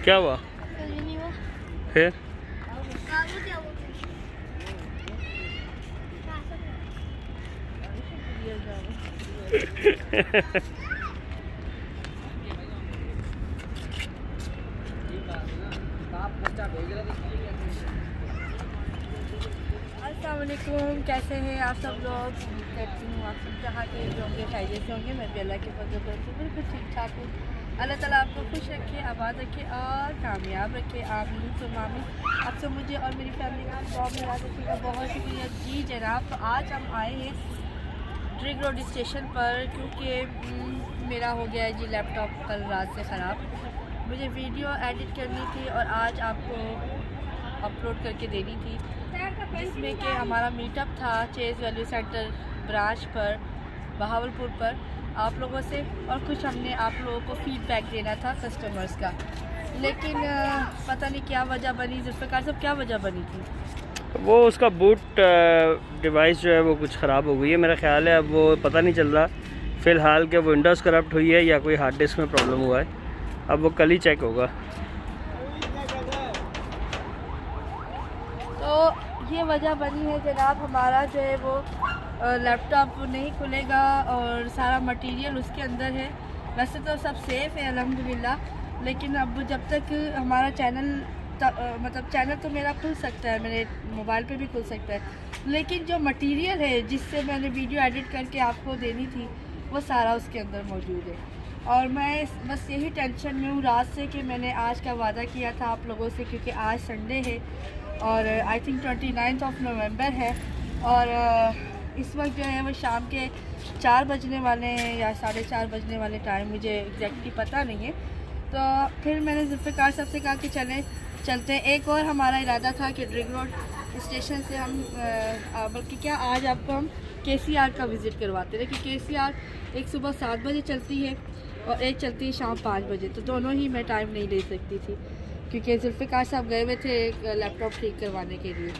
क्या हुआ फिर? अस्सलामुअलैकुम, कैसे हैं आप सब लोग? कहती हूँ आप सब जहाँ के होंगे खैरियत से होंगे। मैं भी अल्लाह के फजल से बिल्कुल ठीक ठाक हूँ। अल्लाह ताला आपको खुश रखे, आबाद रखे और कामयाब रखे। आमीन सुम्मा आमीन। आप सब मुझे और मेरी फैमिली को बहुत में याद रखिएगा। बहुत शुक्रिया जी जनाब। तो आज हम आए हैं ड्रिग रोड स्टेशन पर क्योंकि मेरा हो गया है जी लैपटॉप कल रात से ख़राब। मुझे वीडियो एडिट करनी थी और आज आपको अपलोड करके देनी थी, जिसमें कि हमारा मीटअप था चेज़ वैल्यू सेंटर ब्रांच पर बहावलपुर पर आप लोगों से, और कुछ हमने आप लोगों को फीडबैक देना था कस्टमर्स का। लेकिन पता नहीं क्या वजह बनी। जुल्फ़िकार साहब, क्या वजह बनी थी? वो उसका बूट डिवाइस जो है वो कुछ ख़राब हो गई है मेरा ख्याल है। अब वो पता नहीं चल रहा फ़िलहाल कि विंडोज़ करप्ट हुई है या कोई हार्ड डिस्क में प्रॉब्लम हुआ है। अब वो कल ही चेक होगा। तो ये वजह बनी है जनाब, हमारा जो है वो लैपटॉप नहीं खुलेगा और सारा मटेरियल उसके अंदर है। वैसे तो सब सेफ़ है अल्हम्दुलिल्लाह, लेकिन अब जब तक हमारा चैनल मतलब चैनल तो मेरा खुल सकता है, मेरे मोबाइल पे भी खुल सकता है, लेकिन जो मटेरियल है जिससे मैंने वीडियो एडिट करके आपको देनी थी वो सारा उसके अंदर मौजूद है। और मैं बस यही टेंशन में हूँ रात से कि मैंने आज का वादा किया था आप लोगों से, क्योंकि आज संडे है और आई थिंक 29 नवंबर है और इस वक्त जो है वो शाम के 4 बजने वाले हैं या 4:30 बजने वाले टाइम, मुझे एग्जैक्टली पता नहीं है। तो फिर मैंने जुल्फ़िकार साहब से कहा कि चलते हैं। एक और हमारा इरादा था कि ड्रिग रोड स्टेशन से हम बल्कि क्या आज आपको हम KCR का विज़िट करवाते हैं, कि KCR एक सुबह 7 बजे चलती है और एक चलती है शाम 5 बजे। तो दोनों ही मैं टाइम नहीं ले सकती थी क्योंकि जुल्फ़िकार साहब गए हुए थे लैपटॉप ठीक करवाने के लिए।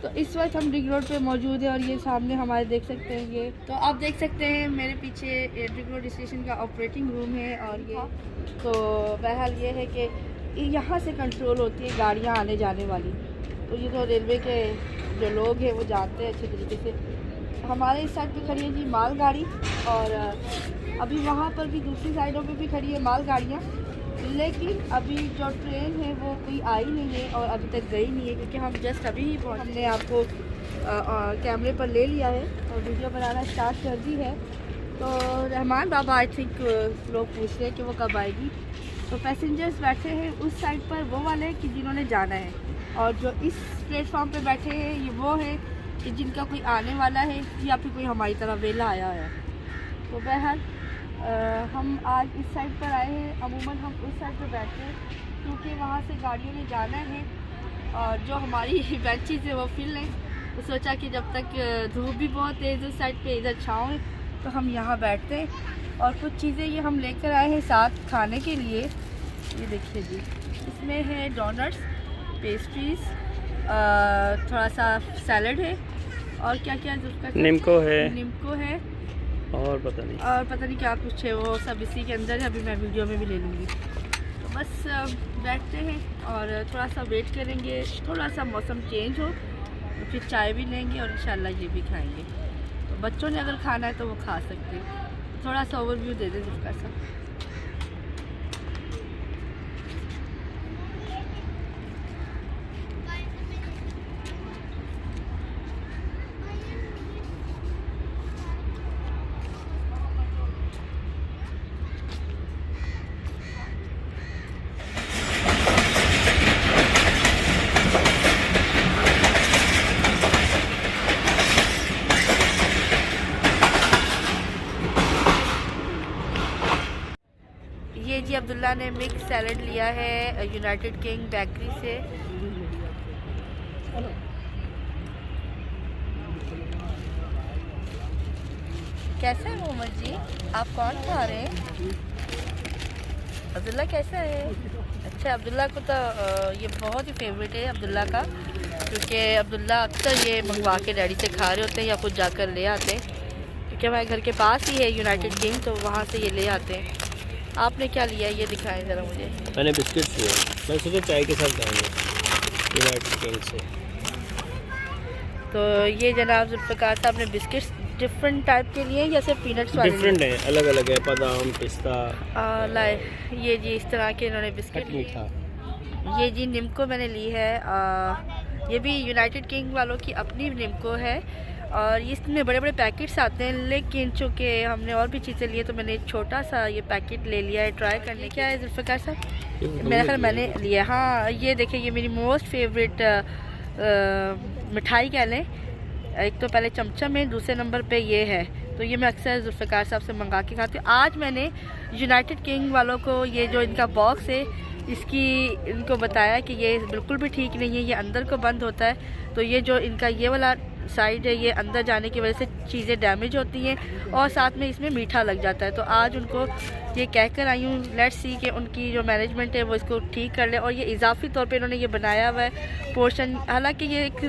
तो इस वक्त हम ड्रिग रोड पे मौजूद है और ये सामने हमारे देख सकते हैं, ये तो आप देख सकते हैं मेरे पीछे ड्रिग रोड स्टेशन का ऑपरेटिंग रूम है। और ये तो बहरहाल ये है कि यहाँ से कंट्रोल होती है गाड़ियाँ आने जाने वाली। तो ये तो रेलवे के जो लोग हैं वो जानते हैं अच्छे तरीके से। हमारे इस साइड पे खड़ी है जी माल गाड़ी और अभी वहाँ पर भी दूसरी साइडों पे भी खड़ी है माल गाड़ियाँ, लेकिन अभी जो ट्रेन है वो कोई आई नहीं है और अभी तक गई नहीं है, क्योंकि हम जस्ट अभी ही हमने आपको कैमरे पर ले लिया है और वीडियो बनाना स्टार्ट कर दी है। तो रहमान बाबा आई थिंक लोग पूछ रहे हैं कि वो कब आएगी। तो पैसेंजर्स बैठे हैं उस साइड पर वो वाले कि जिन्होंने जाना है, और जो इस प्लेटफॉर्म पे बैठे हैं ये वो है कि जिनका कोई आने वाला है या फिर कोई हमारी तरह वेला आया है। तो बहरहाल हम आज इस साइड पर आए हैं। अमूमन हम उस साइड पर बैठे हैं क्योंकि वहाँ से गाड़ियों ने जाना है और जो हमारी बेंचेस है वो फिल है। तो सोचा कि जब तक धूप भी बहुत तेज़ उस साइड पे, इधर छाँव है, तो हम यहाँ बैठते हैं। और कुछ चीज़ें ये हम लेकर आए हैं साथ खाने के लिए। ये देखिए जी, इसमें है डोनट्स, पेस्ट्रीज़, थोड़ा सा सैलड है और क्या क्या निम्को है और पता नहीं क्या कुछ है, वो सब इसी के अंदर है। अभी मैं वीडियो में भी ले लूँगी। तो बस बैठते हैं और थोड़ा सा वेट करेंगे, थोड़ा सा मौसम चेंज हो तो फिर चाय भी लेंगे और इंशाल्लाह ये भी खाएंगे। तो बच्चों ने अगर खाना है तो वो खा सकते हैं। थोड़ा सा ओवरव्यू दे दें इसका सब। ये जी अब्दुल्ला ने मिक्स सैलड लिया है यूनाइटेड किंग बेकरी से। कैसा है मोहम्मद जी, आप कौन खा रहे हैं? अब्दुल्ला कैसा है? अच्छा, अब्दुल्ला को तो ये बहुत ही फेवरेट है अब्दुल्ला का, क्योंकि अब्दुल्ला अक्सर ये मंगवा के डैडी से खा रहे होते हैं या खुद जाकर ले आते हैं, क्योंकि हमारे घर के पास ही है यूनाइटेड किंग, तो वहाँ से ये ले आते हैं। आपने क्या लिया ये दिखाएं ज़रा मुझे। मैंने बिस्किट्स लिए, मैं सोचा चाय के साथ खाएंगे यूनाइटेड किंग से। तो ये जनाब जुल्फ़िकार साहब ने बिस्किट्स डिफरेंट टाइप के लिए या सिर्फ पीनट्स वाले? डिफरेंट है, अलग अलग है, बादाम पिस्ता लाए। ये जी इस तरह के इन्होंने बिस्किट मीठा। ये जी निम्को मैंने ली है, ये भी यूनाइटेड किंग वालों की अपनी निम्को है और इसमें बड़े बड़े पैकेट्स आते हैं, लेकिन चूँकि हमने और भी चीज़ें ली तो मैंने एक छोटा सा ये पैकेट ले लिया है ट्राई करने। क्या है जुल्फ़िकार साहब? मेरा ख्याल मैंने लिया, हाँ ये देखिए ये मेरी मोस्ट फेवरेट मिठाई कह लें। एक तो पहले चमचम है, दूसरे नंबर पे ये है, तो ये मैं अक्सर जुल्फ़िकार साहब से मंगा के खाती हूँ। आज मैंने यूनाइटेड किंग वालों को ये जो इनका बॉक्स है इसकी इनको बताया कि ये बिल्कुल भी ठीक नहीं है, ये अंदर को बंद होता है, तो ये जो इनका ये वाला साइड है ये अंदर जाने की वजह से चीज़ें डैमेज होती हैं और साथ में इसमें मीठा लग जाता है। तो आज उनको ये कहकर आई हूँ, लेट्स सी कि उनकी जो मैनेजमेंट है वो इसको ठीक कर ले। और ये इजाफी तौर पे इन्होंने ये बनाया हुआ है पोर्शन, हालांकि ये एक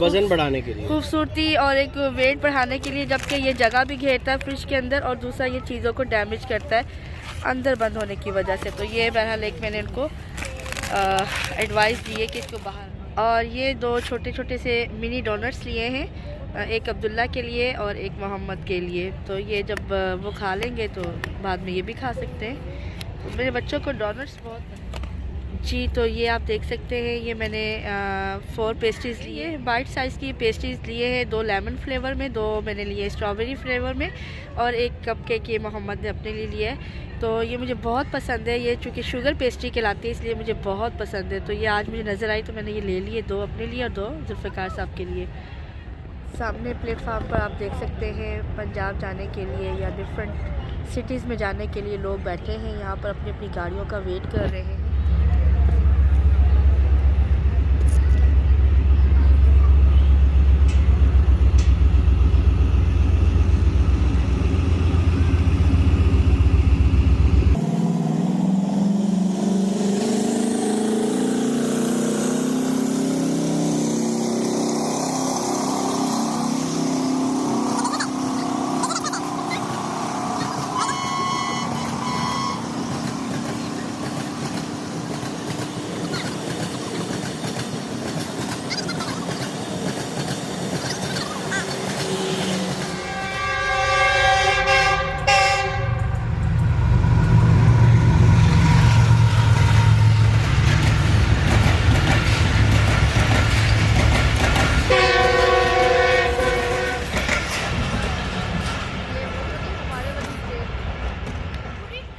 वजन बढ़ाने के लिए, खूबसूरती और एक वेट बढ़ाने के लिए, जबकि ये जगह भी घेरता है फ्रिज के अंदर और दूसरा ये चीज़ों को डैमेज करता है अंदर बंद होने की वजह से। तो ये बहरहाल एक मैंने इनको एडवाइस दी है कि इसको बाहर। और ये दो छोटे छोटे से मिनी डोनट्स लिए हैं, एक अब्दुल्ला के लिए और एक मोहम्मद के लिए। तो ये जब वो खा लेंगे तो बाद में ये भी खा सकते हैं। तो मेरे बच्चों को डोनट्स बहुत जी। तो ये आप देख सकते हैं, ये मैंने 4 पेस्ट्रीज़ लिए, बाइट साइज़ की पेस्ट्रीज़ लिए हैं, 2 लेमन फ्लेवर में, 2 मैंने लिए स्ट्रॉबेरी फ्लेवर में और एक कप केक ये मोहम्मद ने अपने लिए लिया है। तो ये मुझे बहुत पसंद है, ये चूँकि शुगर पेस्ट्री कहलाती है इसलिए मुझे बहुत पसंद है। तो ये आज मुझे नज़र आई तो मैंने ये ले लिए, 2 अपने लिए और 2 जुल्फ़िकार साहब के लिए। सामने प्लेटफार्म पर आप देख सकते हैं पंजाब जाने के लिए या डिफरेंट सिटीज़ में जाने के लिए लोग बैठे हैं यहाँ पर, अपनी अपनी गाड़ियों का वेट कर रहे हैं।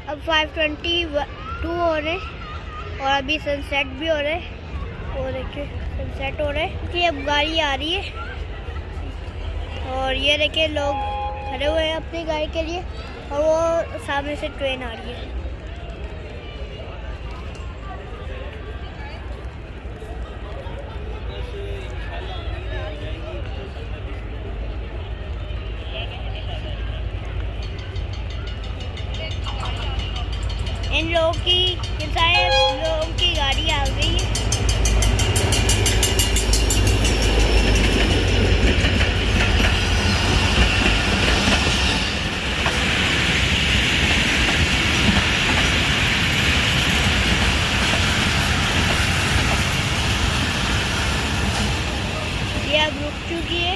अब 5:22 हो रहे और अभी सनसेट भी हो रहा है और देखिए सनसेट हो रहा है कि अब गाड़ी आ रही है और ये देखिए लोग खड़े हुए हैं अपनी गाड़ी के लिए और वो सामने से ट्रेन आ रही है। इन लोगों की इन सारे लोगों की गाड़ी आ गई है। ये अब रुक चुकी है,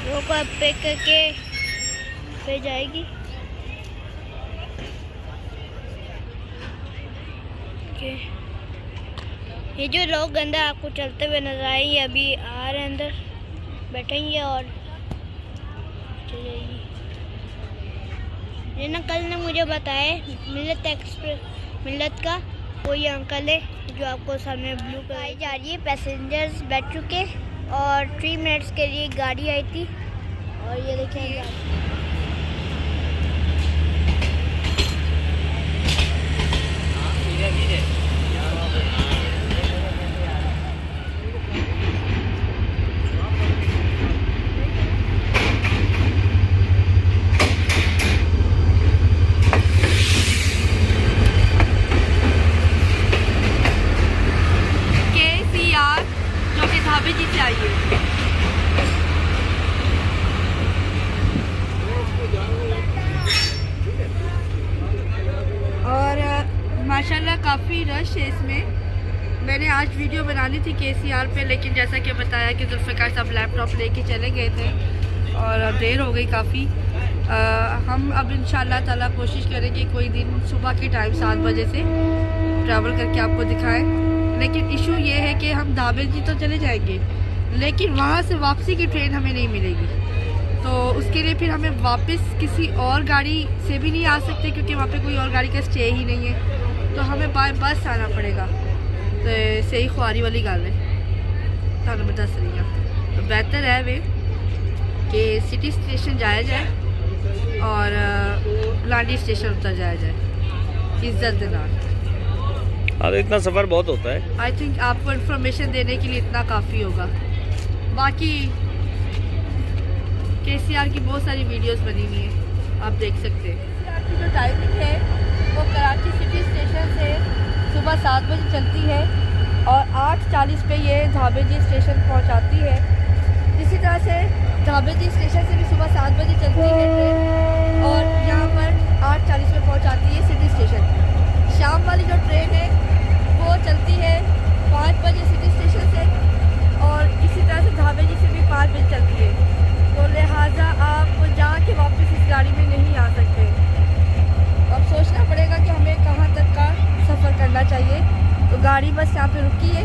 वो अब पिक करके फिर जाएगी। ये जो लोग अंदर आपको चलते हुए नजर आए ये अभी आ रहे हैं, अंदर बैठेंगे और चलेगी। ये ना कल ने मुझे बताया मिल्लत एक्सप्रेस मिल्लत का कोई अंकल है जो आपको सामने ब्लू कलर आई जा रही है। पैसेंजर्स बैठ चुके और 3 मिनट्स के लिए गाड़ी आई थी और ये देखेंगे काफ़ी रश है इसमें। मैंने आज वीडियो बनानी थी KCR पे, लेकिन जैसा कि बताया कि जुल्फ़िकार साहब लैपटॉप लेके चले गए थे और अब देर हो गई काफ़ी। हम अब इंशाल्लाह ताला कोशिश करेंगे कोई दिन सुबह के टाइम 7 बजे से ट्रैवल करके आपको दिखाएं। लेकिन इशू ये है कि हम धाबे जी तो चले जाएंगे, लेकिन वहाँ से वापसी की ट्रेन हमें नहीं मिलेगी। तो उसके लिए फिर हमें वापस किसी और गाड़ी से भी नहीं आ सकते, क्योंकि वहाँ पे कोई और गाड़ी का स्टे ही नहीं है। तो हमें बाय बस आना पड़ेगा। तो सही ख्वारी वाली गल है, तुहानू मैं दस रही हूँ। तो बेहतर है वे कि सिटी स्टेशन जाया जाए और लांडी स्टेशन उतर जाया जाए इज्जत के नाल। हाँ, तो इतना सफ़र बहुत होता है। आई थिंक आपको इन्फॉर्मेशन देने के लिए इतना काफ़ी होगा। बाकी KCR की बहुत सारी वीडियोस बनी हुई हैं, आप देख सकते हैं। KCR की जो टाइमिंग है वो कराची सिटी स्टेशन से सुबह 7 बजे चलती है और 8:40 पे ये धाबे जी स्टेशन पहुंचाती है। इसी तरह से धाबे जी स्टेशन से भी सुबह 7 बजे चलती है ट्रेन और यहाँ पर 8:40 पे पहुंचाती है सिटी स्टेशन। शाम वाली जो ट्रेन है वो चलती है 5 बजे सिटी स्टेशन से और इसी तरह से धाबे जी से भी 5 बजे चलती है। तो लिहाजा आप जाके वापस इस गाड़ी में नहीं आ सकते। अब सोचना पड़ेगा कि हमें कहाँ तक का सफ़र करना चाहिए। तो गाड़ी बस यहाँ पे रुकी है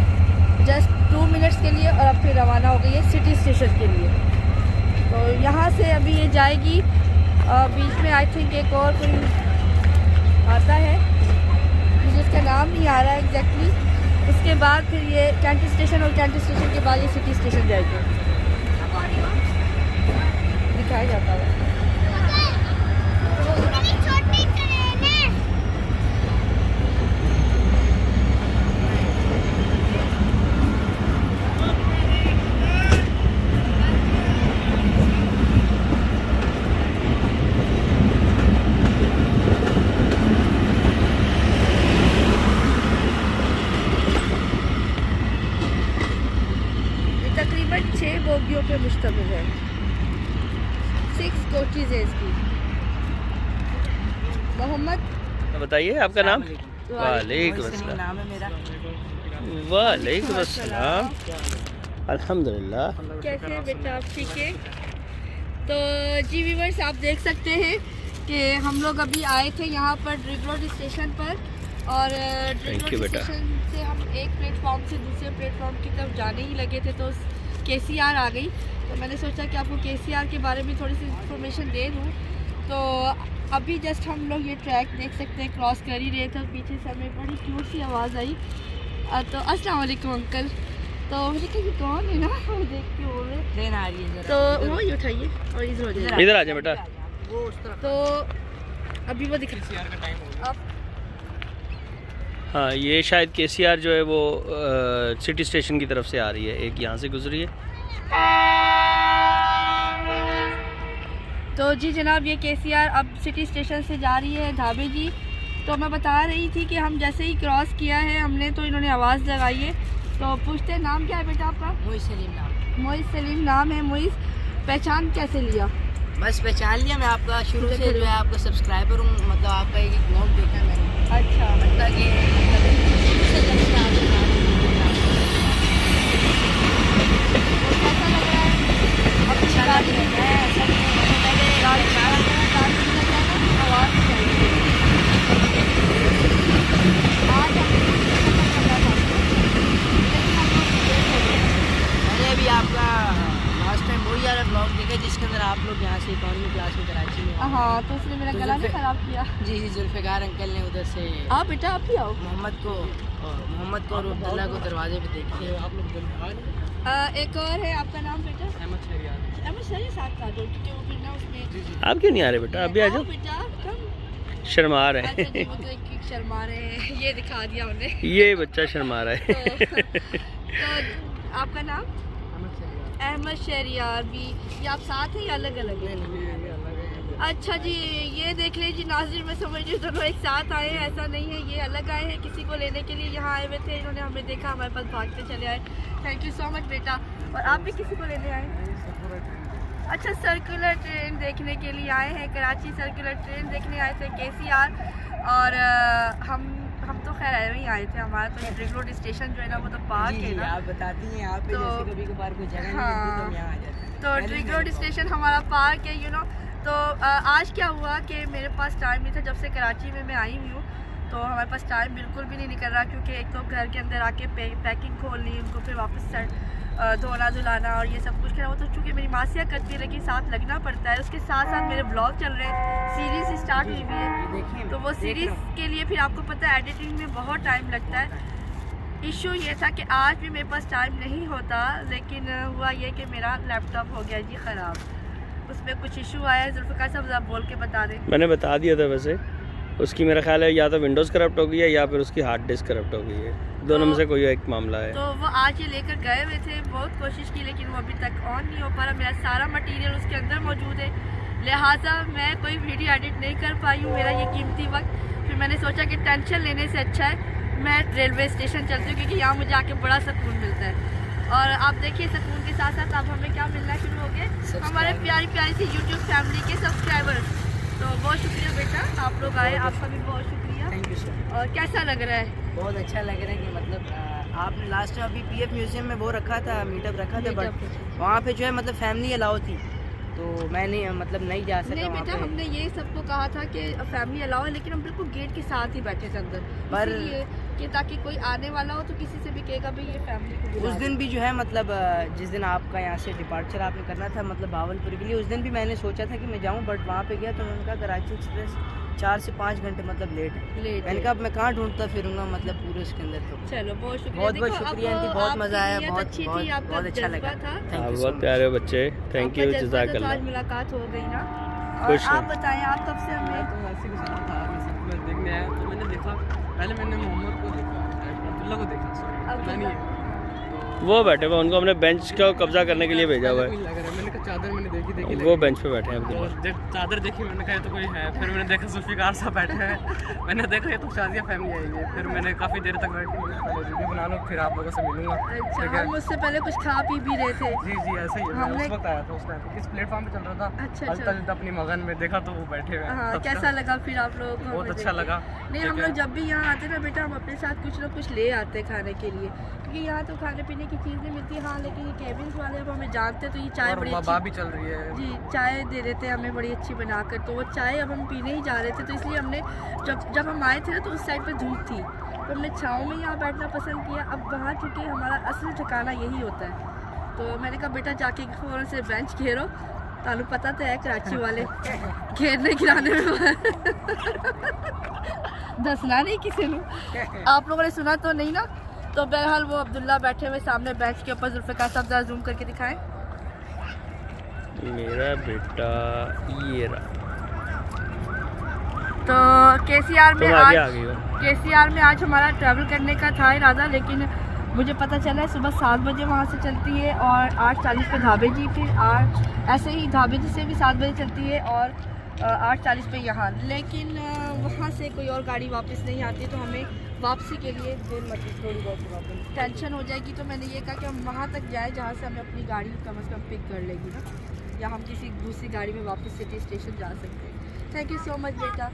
जस्ट 2 मिनट्स के लिए और अब फिर रवाना हो गई है सिटी स्टेशन के लिए। तो यहाँ से अभी ये जाएगी, बीच में आई थिंक एक और कोई आता है जिसका नाम नहीं आ रहा है एग्जैक्टली। उसके बाद फिर ये कैंटी स्टेशन और कैंटी स्टेशन के बाद ये सिटी स्टेशन जाएगी, दिखाया जाता है। तकरीबन 6 बोगियों पे मुश्तमिल है, 6 कोचेज़ है इसकी। मोहम्मद, बताइए आपका नाम। वालेकुम अस्सलाम। नाम है मेरा। वालेकुम अस्सलाम। अल्हम्दुलिल्लाह। कैसे बेटा आप ठीक है? तो जी व्यूअर्स, आप देख सकते हैं कि हम लोग अभी आए थे यहाँ पर ड्रिग रोड स्टेशन पर और ड्रिग रोड स्टेशन से हम एक प्लेटफॉर्म से दूसरे प्लेटफॉर्म की तरफ जाने ही लगे थे तो KCR आ गई। तो मैंने सोचा कि आपको KCR के बारे में थोड़ी सी इंफॉर्मेशन दे दूँ। तो अभी जस्ट हम लोग ये ट्रैक देख सकते हैं, क्रॉस कर ही रहे थे और पीछे से हमें बड़ी क्यूट सी आवाज़ आई। तो अस्सलाम वालेकुम अंकल। तो मुझे कहीं कौन है ना, वो देख के वो ट्रेन आ रही है, तो वो ही उठाइए और इधर आ जाए बेटा। तो अभी वो दिख रहा है। हाँ, ये शायद KCR जो है वो सिटी स्टेशन की तरफ से आ रही है, एक यहाँ से गुजरी है। तो जी जनाब, ये KCR अब सिटी स्टेशन से जा रही है धाबे जी। तो मैं बता रही थी कि हम जैसे ही क्रॉस किया है हमने तो इन्होंने आवाज़ लगाई है। तो पूछते हैं नाम क्या है बेटा आपका? मोइज़ सलीम नाम। मोइज़ सलीम नाम है। मोइज़, पहचान कैसे लिया? बस पहचान लिया, मैं आपका शुरू से जो है आपका सब्सक्राइबर हूँ। मतलब आपका एक ब्लॉग देखा है मैंने। अच्छा, मतलब कि कैसा लग रहा है? अब अच्छा लग रहा है। आवाज़ आज मैंने अभी आपका लास्ट टाइम वही वाला ब्लॉग देखा जिसके अंदर आप लोग यहाँ से इकॉनमी क्लास में कराची में। हाँ, तो उसने मेरा गला नहीं ख़राब किया। जी जी, जुल्फ़िकार अंकल ने उधर से आप बेटा आप ही आओ। मोहम्मद को और अब्दुल्ला को दरवाजे पे देखिए आप लोग। एक और है, आपका नाम बेटा? अहमद शहरियार। साथ का दो, क्योंकि वो फिर ना उसमें आप क्यों नहीं आ रहे बेटा? अभी आ जाओ। बेटा कम शर्मा रहे अच्छा जी, वो तो एक शर्मा रहे हैं, ये दिखा दिया उन्हें। ये बच्चा शर्मा रहा है। तो आपका नाम? अहमद शहरियार। भी ये आप साथ हैं या अलग अलग हैं? अच्छा जी, ये देख लीजिए नाज़रीन, मैं समझ रही हूँ दोनों एक साथ आए हैं, ऐसा नहीं है। ये अलग आए हैं, किसी को लेने के लिए यहाँ आए हुए थे, इन्होंने हमें देखा, हमारे पास भागते चले आए। थैंक यू सो मच बेटा। और आप भी किसी को लेने आए? अच्छा, सर्कुलर ट्रेन देखने के लिए आए हैं, कराची सर्कुलर ट्रेन देखने आए थे KCR। और हम हम तो खैर ऐसे ही आए थे, हमारा तो रिंग रोड स्टेशन जो है ना वो तो पार्क है ना। आप बताती हैं यहाँ पे तो जैसे कभी कभार कोई जगह नहीं मिलती तो हम यहाँ आ जाते हैं। तो रिंग रोड स्टेशन हमारा पार्क है, यू नो। तो आज क्या हुआ कि मेरे पास टाइम नहीं था, जब से कराची में मैं आई हुई हूँ तो हमारे पास टाइम बिल्कुल भी नहीं निकल रहा, क्योंकि एक तो घर के अंदर आके पैकिंग खोलनी, उनको फिर वापस धोना धुलाना और ये सब कुछ करना। वो तो चूँकि मेरी मासिया करती है लेकिन साथ लगना पड़ता है, उसके साथ साथ मेरे ब्लॉग चल रहे हैं, सीरीज़ स्टार्ट हुई हुई है, तो वो सीरीज़ के लिए फिर आपको पता है एडिटिंग में बहुत टाइम लगता है। इशू ये था कि आज भी मेरे पास टाइम नहीं होता, लेकिन हुआ ये कि मेरा लैपटॉप हो गया जी ख़राब, उसमें कुछ इशू आया है। जुल्फ़िकार साहब आप बोल के बता दें। मैंने बता दिया था वैसे, उसकी मेरा ख्याल है या तो विंडोज़ करप्ट हो गई है या फिर उसकी हार्ड डिस्क करप्ट हो गई है, दोनों में से कोई एक मामला है। तो वो आज ये लेकर गए हुए थे, बहुत कोशिश की लेकिन वो अभी तक ऑन नहीं हो पा रहा। मेरा सारा मटेरियल उसके अंदर मौजूद है, लिहाजा मैं कोई वीडियो एडिट नहीं कर पाई हूँ, मेरा ये कीमती वक्त। फिर मैंने सोचा कि टेंशन लेने से अच्छा है मैं रेलवे स्टेशन चलती हूँ, क्योंकि यहाँ मुझे आके बड़ा सुकून मिलता है। और आप देखिए सुकून के साथ साथ अब हमें क्या मिलना शुरू हो गए, हमारे प्यारी प्यारी सी यूट्यूब फैमिली के सब्सक्राइबर्स। तो बहुत शुक्रिया बेटा, आप लोग आए, आपका भी बहुत शुक्रिया। Thank you sir. और कैसा लग रहा है? बहुत अच्छा लग रहा है कि मतलब आपने लास्ट टाइम अभी पीएफ म्यूजियम में वो रखा था, मीटअप रखा था, बट वहाँ पे जो है मतलब फैमिली अलाउ थी, तो मैंने मतलब नहीं जा सका। नहीं बेटा, हमने ये सबको कहा था कि फैमिली अलाउ है, लेकिन हम बिल्कुल गेट के साथ ही बैठे थे अंदर, पर ये कि ताकि कोई आने वाला हो तो किसी से भी कहेगा भाई ये फैमिली को बुला उस दिन भी जो है मतलब जिस दिन आपका यहाँ से डिपार्चर आपने करना था मतलब भावलपुर के लिए, उस दिन भी मैंने सोचा था कि मैं जाऊँ, बट वहाँ पे गया तो मैंने कहा कराची एक्सप्रेस 4 से 5 घंटे मतलब लेट है। मैंने कहा अब मैं कहाँ ढूंढता फिरूंगा मतलब पूरे उसके अंदर। तो चलो बहुत शुक्रिया, बहुत बहुत शुक्रिया आंटी, बहुत मज़ा आया, बहुत अच्छी थी, बहुत आपका बहुत अच्छा लगा। था। थैंक यू, बहुत प्यारे बच्चे, थैंक यू, जज़ाकल्लाह। आज मुलाकात हो गई ना। और खुश आप बताएं, आप कब से हमें तो ऐसे कुछ नहीं था, मैं सब देखने आया तो मैंने देखा, पहले मैंने मोहम्मद को देखा, अब्दुल्ला को देखा, सॉरी अब्दुल्ला नहीं है, वो बैठे हुए, उनको हमने बेंच का कब्जा करने के लिए भेजा हुआ कोई लग रहा है। मैंने कहा चादर मैंने देखी है, वो बेंच पे बैठे हैं और अब्दुल्ला। जब चादर देखी मैंने कहा ये तो कोई है, फिर मैंने देखा जुल्फिकार साहब बैठे हैं, मैंने देखा ये तो शाजिया फैमिली आई है, फिर मैंने काफ़ी देर तक बैठ के पहले वीडियो बना लो, फिर आप लोगों से मिलूंगा। अच्छा, ठीक है? हम उससे पहले कुछ खा पी भी रहे थे। जी जी ऐसा ही है, मैं हमने- उस वक्त आया था, उस टाइम किस प्लेटफॉर्म पे चल रहा था, अच्छा, अलता जुल्ता अपनी मगन में देखा तो वो बैठे हुए हैं। हाँ, तब कैसा लगा फिर आप लोगों को? बहुत हमें अच्छा देख के? लगा। नहीं, हम ठीक है। लोग जब भी यहाँ आते ना बेटा, हम अपने साथ कुछ ना कुछ ले आते खाने के लिए, क्योंकि यहाँ तो खाने पीने की चीज़ नहीं मिलती। हाँ, लेकिन ये केबिन्स वाले अब हमें जानते तो ये चाय और बड़ी वबा अच्छी, भी चल रही है। जी चाय दे देते हैं हमें बड़ी अच्छी बनाकर, तो वो चाय अब हम पीने ही जा रहे थे, तो इसलिए हमने जब हम आए थे ना तो उस साइड पे धूप थी, तो हमने छाँव में यहाँ बैठना पसंद किया। अब वहाँ चूँकि हमारा असल ठिकाना यही होता है, तो मैंने कहा बेटा जाके फ़ौरन से बेंच घेरो, तानू पता तो है कराची वाले घेरने गिराने में दसना नहीं किसी ने, आप लोगों ने सुना तो नहीं ना। तो बहरहाल वो अब्दुल्ला बैठे हुए सामने बेंच के ऊपर, जुल्फ़िकार साहब ज़रा जूम करके दिखाएं। मेरा बेटा ये रहा, तो केसीआर में तुम आगे आ गई हो। केसीआर में आज हमारा ट्रैवल करने का था इरादा, लेकिन मुझे पता चला है सुबह 7 बजे वहाँ से चलती है और 8:40 पे ढाबे जी, फिर 8 ऐसे ही ढाबे जी से भी 7 बजे चलती है और 8:40 पे यहाँ, लेकिन वहाँ से कोई और गाड़ी वापस नहीं आती, तो हमें वापसी के लिए देर मची, थोड़ी बहुत टेंशन हो जाएगी। तो मैंने ये कहा कि हम वहाँ तक जाएँ जहाँ से हमें अपनी गाड़ी कम से कम पिक कर लेगी ना, या हम किसी दूसरी गाड़ी में वापस सिटी स्टेशन जा सकते हैं। थैंक यू सो मच बेटा,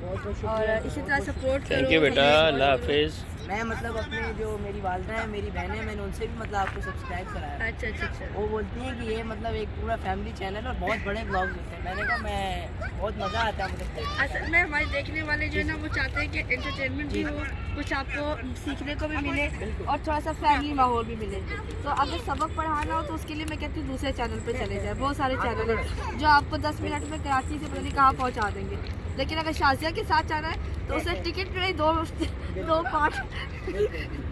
और इसी तरह सपोर्ट थैंक यू बेटा, अल्लाह हाफिज़। मैं मतलब अपने जो मेरी वालदा है, मेरी बहनें, मैंने उनसे भी मतलब आपको सब्सक्राइब कराया। अच्छा अच्छा अच्छा। वो बोलती हैं कि ये मतलब एक पूरा फैमिली चैनल और बहुत बड़े ब्लॉग्स होते हैं। मैंने कहा मैं बहुत मज़ा आता है मुझे देखने। असल में हमारे देखने वाले जो है ना वो चाहते हैं कि एंटरटेनमेंट भी हो, कुछ आपको सीखने को भी मिले और थोड़ा सा फैमिली माहौल भी मिले। तो अगर सबक पढ़ाना हो तो उसके लिए मैं कहती हूँ दूसरे चैनल पे चले जाए, बहुत सारे चैनल हैं जो आपको 10 मिनट में कराची से पता नहीं कहाँ पहुँचा देंगे। लेकिन अगर शाजिया के साथ जाना है तो उसे टिकट के दो पार्ट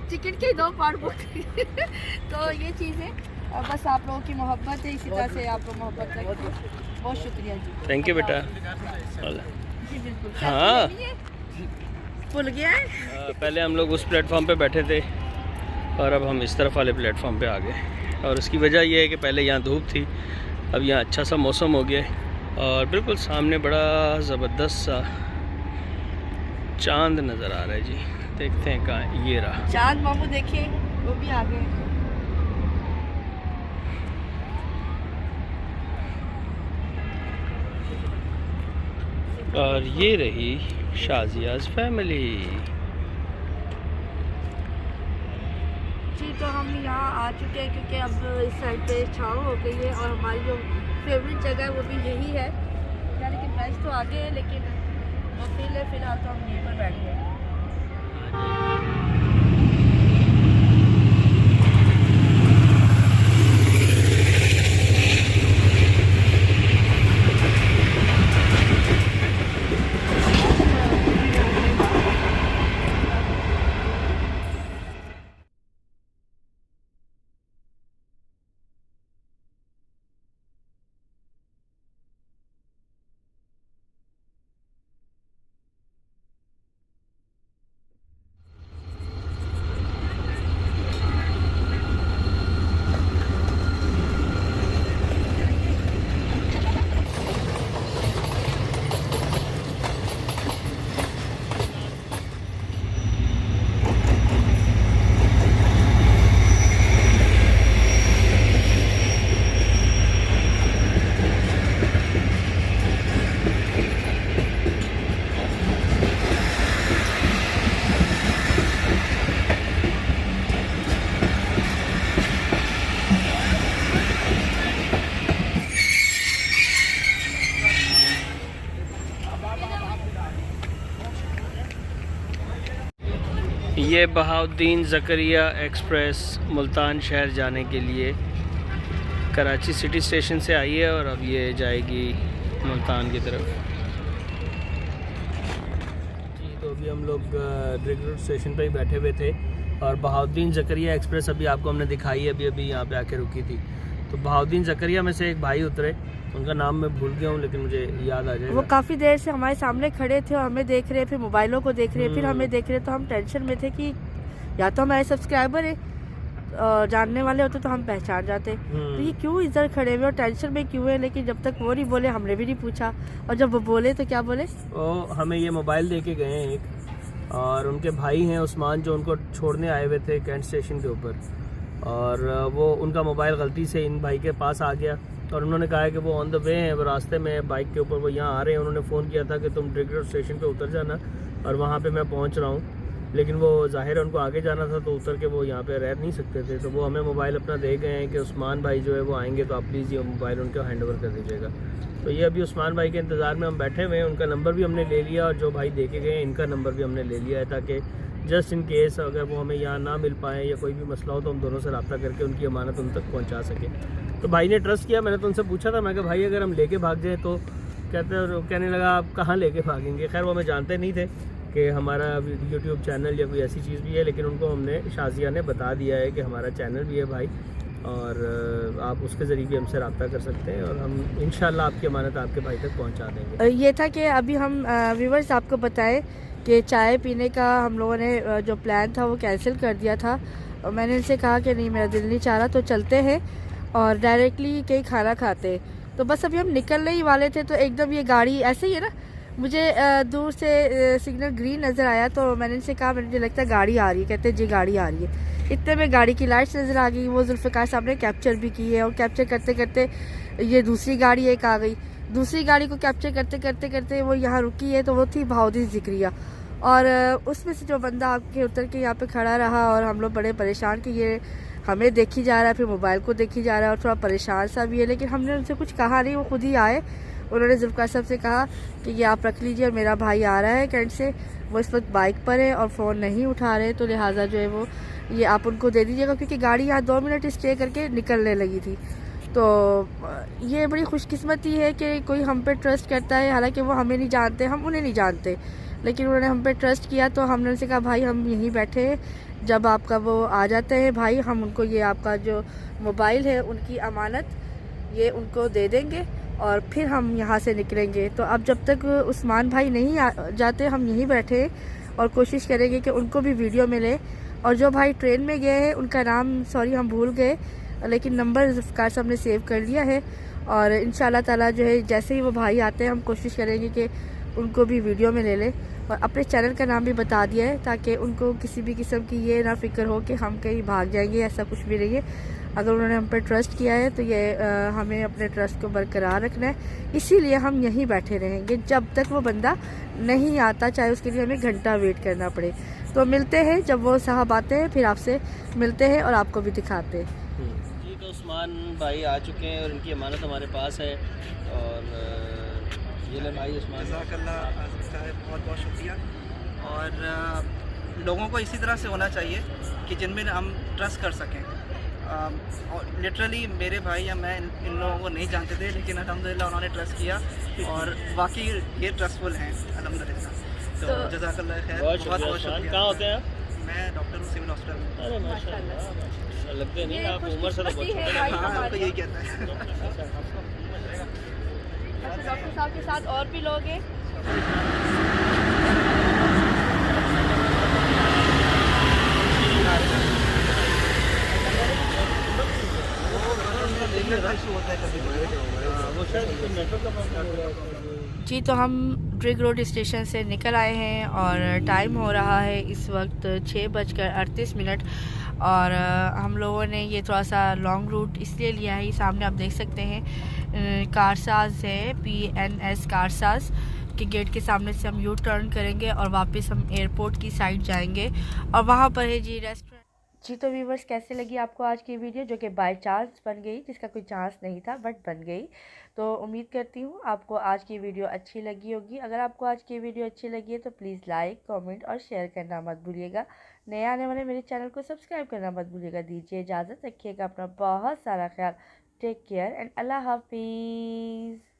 टिकट के 2 पार्ट बुक तो ये चीज़ें बस आप लोगों की मोहब्बत है, इसी तरह से आप लोग मोहब्बत रखें। बहुत शुक्रिया जी। थैंक यू बेटा। जी बिल्कुल। हाँ। भूल गया है। पहले हम लोग उस प्लेटफॉर्म पे बैठे थे और अब हम इस तरफ वाले प्लेटफॉर्म पे आ गए, और उसकी वजह यह है कि पहले यहाँ धूप थी, अब यहाँ अच्छा सा मौसम हो गया है और बिल्कुल सामने बड़ा ज़बरदस्त सा चांद नज़र आ रहा है जी। देखते हैं कहाँ है, ये रहा चांद मामू, देखिए वो भी आ गए। और ये रही शाजियाज़ फैमिली। तो हम यहाँ आ चुके हैं क्योंकि अब इस साइड पे छाँव हो गई है और हमारी जो फेवरेट जगह है वो भी यही है। यानी कि प्राइस तो आगे है लेकिन फ़िलहाल तो हम यहीं पर बैठ गए हैं। ये बहाउद्दीन ज़करिया एक्सप्रेस मुल्तान शहर जाने के लिए कराची सिटी स्टेशन से आई है और अब ये जाएगी मुल्तान की तरफ। जी तो अभी हम लोग ड्रिग रोड स्टेशन पे ही बैठे हुए थे और बहाउद्दीन ज़करिया एक्सप्रेस अभी आपको हमने दिखाई है, अभी यहाँ पे आके रुकी थी। तो बहाउद्दीन ज़करिया में से एक भाई उतरे, उनका नाम मैं भूल गया हूँ लेकिन मुझे याद आ जाएगा। वो काफ़ी देर से हमारे सामने खड़े थे और हमें देख रहे, फिर मोबाइलों को देख रहे, फिर हमें देख रहे। तो हम टेंशन में थे कि या तो हमारे सब्सक्राइबर है और जानने वाले होते तो हम पहचान जाते, तो ये क्यों इधर खड़े हुए और टेंशन में क्यों है। लेकिन जब तक वो नहीं बोले हमने भी नहीं पूछा, और जब वो बोले तो क्या बोले, वो हमें ये मोबाइल दे के गए हैं एक, और उनके भाई हैं उस्मान जो उनको छोड़ने आए हुए थे कैंट स्टेशन के ऊपर, और वो उनका मोबाइल गलती से इन भाई के पास आ गया और उन्होंने कहा है कि वो ऑन द वे हैं, वो रास्ते में बाइक के ऊपर वो यहाँ आ रहे हैं। उन्होंने फ़ोन किया था कि तुम ड्रिग रोड स्टेशन पे उतर जाना और वहाँ पे मैं पहुँच रहा हूँ, लेकिन वो ज़ाहिर है उनको आगे जाना था तो उतर के वो यहाँ पे रह नहीं सकते थे। तो वो हमें मोबाइल अपना दे गए हैं कि उस्मान भाई जो है वो आएंगे तो आप प्लीज़ ये मोबाइल उनको हैंड ओवर कर दीजिएगा। तो ये अभी उस्मान भाई के इंतज़ार में हम बैठे हुए हैं। उनका नंबर भी हमने ले लिया और जो भाई दे के गए इनका नंबर भी हमने ले लिया है, ताकि जस्ट इन केस अगर वो हमें यहाँ ना मिल पाएँ या कोई भी मसला हो तो हम दोनों से रब्ता करके उनकी अमानत उन तक पहुँचा सकें। तो भाई ने ट्रस्ट किया। मैंने तो उनसे पूछा था, मैं कहा भाई अगर हम लेके भाग जाएँ तो कहने लगा आप कहाँ लेके भागेंगे। खैर वो हमें जानते नहीं थे कि हमारा यूट्यूब चैनल या कोई ऐसी चीज़ भी है, लेकिन उनको हमने शाजिया ने बता दिया है कि हमारा चैनल भी है भाई, और आप उसके ज़रिए भी हमसे रब्ता कर सकते हैं और हम इंशाल्लाह आपकी अमानत आपके भाई तक पहुंचा देंगे। ये था कि अभी हम व्यूवर्स आपको बताएं कि चाय पीने का हम लोगों ने जो प्लान था वो कैंसिल कर दिया था, और मैंने इनसे कहा कि नहीं मेरा दिल नहीं चाह रहा, तो चलते हैं और डायरेक्टली कहीं खाना खाते। तो बस अभी हम निकलने ही वाले थे तो एकदम ये गाड़ी ऐसे ही है ना, मुझे दूर से सिग्नल ग्रीन नज़र आया तो मैंने इनसे कहा मुझे लगता है गाड़ी आ रही है। कहते जी गाड़ी आ रही है। इतने में गाड़ी की लाइट्स नज़र आ गई, वो जुल्फ़िकार साहब ने कैप्चर भी की है, और कैप्चर करते करते ये दूसरी गाड़ी एक आ गई। दूसरी गाड़ी को कैप्चर करते करते करते वो यहाँ रुकी है, तो वो थी बहाउद्दीन ज़करिया, और उसमें से जो बंदा आपके उतर के यहाँ पे खड़ा रहा और हम लोग बड़े परेशान कि ये हमें देखी जा रहा है, फिर मोबाइल को देखी जा रहा है और थोड़ा परेशान सा भी है। लेकिन हमने उनसे कुछ कहा नहीं, वो खुद ही आए। उन्होंने जुल्फ़िकार साहब से कहा कि ये आप रख लीजिए, और मेरा भाई आ रहा है कैंट से, वो इस वक्त बाइक पर है और फ़ोन नहीं उठा रहे, तो लिहाजा जो है वो ये आप उनको दे दीजिएगा, क्योंकि गाड़ी यहाँ 2 मिनट स्टे करके निकलने लगी थी। तो ये बड़ी खुशकिस्मती है कि कोई हम पे ट्रस्ट करता है, हालांकि वो हमें नहीं जानते, हम उन्हें नहीं जानते, लेकिन उन्होंने हम पे ट्रस्ट किया। तो हमने उनसे कहा भाई हम यहीं बैठे हैं, जब आपका वो आ जाते हैं भाई हम उनको ये आपका जो मोबाइल है उनकी अमानत ये उनको दे देंगे और फिर हम यहाँ से निकलेंगे। तो अब जब तक उस्मान भाई नहीं जाते हम यहीं बैठे हैं और कोशिश करेंगे कि उनको भी वीडियो मिले। और जो भाई ट्रेन में गए हैं उनका नाम सॉरी हम भूल गए, लेकिन नंबर जुल्फ़िकार साहब ने सेव कर लिया है, और इंशाल्लाह ताला जो है जैसे ही वो भाई आते हैं हम कोशिश करेंगे कि उनको भी वीडियो में ले लें, और अपने चैनल का नाम भी बता दिया है ताकि उनको किसी भी किस्म की ये ना फिक्र हो कि हम कहीं भाग जाएंगे, ऐसा कुछ भी नहीं है। अगर उन्होंने हम पर ट्रस्ट किया है तो ये हमें अपने ट्रस्ट को बरकरार रखना है, इसीलिए हम यहीं बैठे रहेंगे जब तक वो बंदा नहीं आता, चाहे उसके लिए हमें घंटा वेट करना पड़े। तो मिलते हैं जब वो साहब आते हैं, फिर आपसे मिलते हैं और आपको भी दिखाते हैं। जी, तो उस्मान भाई आ चुके हैं और इनकी अमानत हमारे पास है। और ये ले भाई उस्मान। जज़ाकल्लाह बहुत बहुत शुक्रिया। और लोगों को इसी तरह से होना चाहिए कि जिनमें हम ट्रस्ट कर सकें। और लिटरली मेरे भाई या मैं इन लोगों को नहीं जानते थे, लेकिन अल्हम्दुलिल्लाह उन्होंने ट्रस्ट किया और वाकई ये ट्रस्टफुल हैं अल्हम्दुलिल्लाह। तो जज़ाकल्लाह खैर, बहुत बहुत शुक्रिया उस्मान। कहाँ होते हैं आप? मैं डॉक्टर हूँ सिविल हॉस्पिटल में। अरे माशाल्लाह, लगते नहीं आप उम्र से तो बहुत छोटे हैं। हाँ, आपको यही कहता है। डॉक्टर साहब के साथ और भी लोग हैं। जी, तो हम ड्रिग रोड स्टेशन से निकल आए हैं और टाइम हो रहा है इस वक्त 6:38। और हम लोगों ने ये थोड़ा सा लॉन्ग रूट इसलिए लिया है, ये सामने आप देख सकते हैं कारसाज है, PNS कारसाज के गेट के सामने से हम यू टर्न करेंगे और वापस हम एयरपोर्ट की साइड जाएंगे और वहाँ पर है जी रेस्टोरेंट। जी, तो व्यूवर्स कैसे लगी आपको आज की वीडियो, जो कि बाय चांस बन गई, जिसका कोई चांस नहीं था बट बन गई। तो उम्मीद करती हूँ आपको आज की वीडियो अच्छी लगी होगी। अगर आपको आज की वीडियो अच्छी लगी है तो प्लीज़ लाइक, कमेंट और शेयर करना मत भूलिएगा। नए आने वाले मेरे चैनल को सब्सक्राइब करना मत भूलिएगा। दीजिए इजाज़त, रखिएगा अपना बहुत सारा ख्याल। टेक केयर एंड अल्लाह हाफिज़।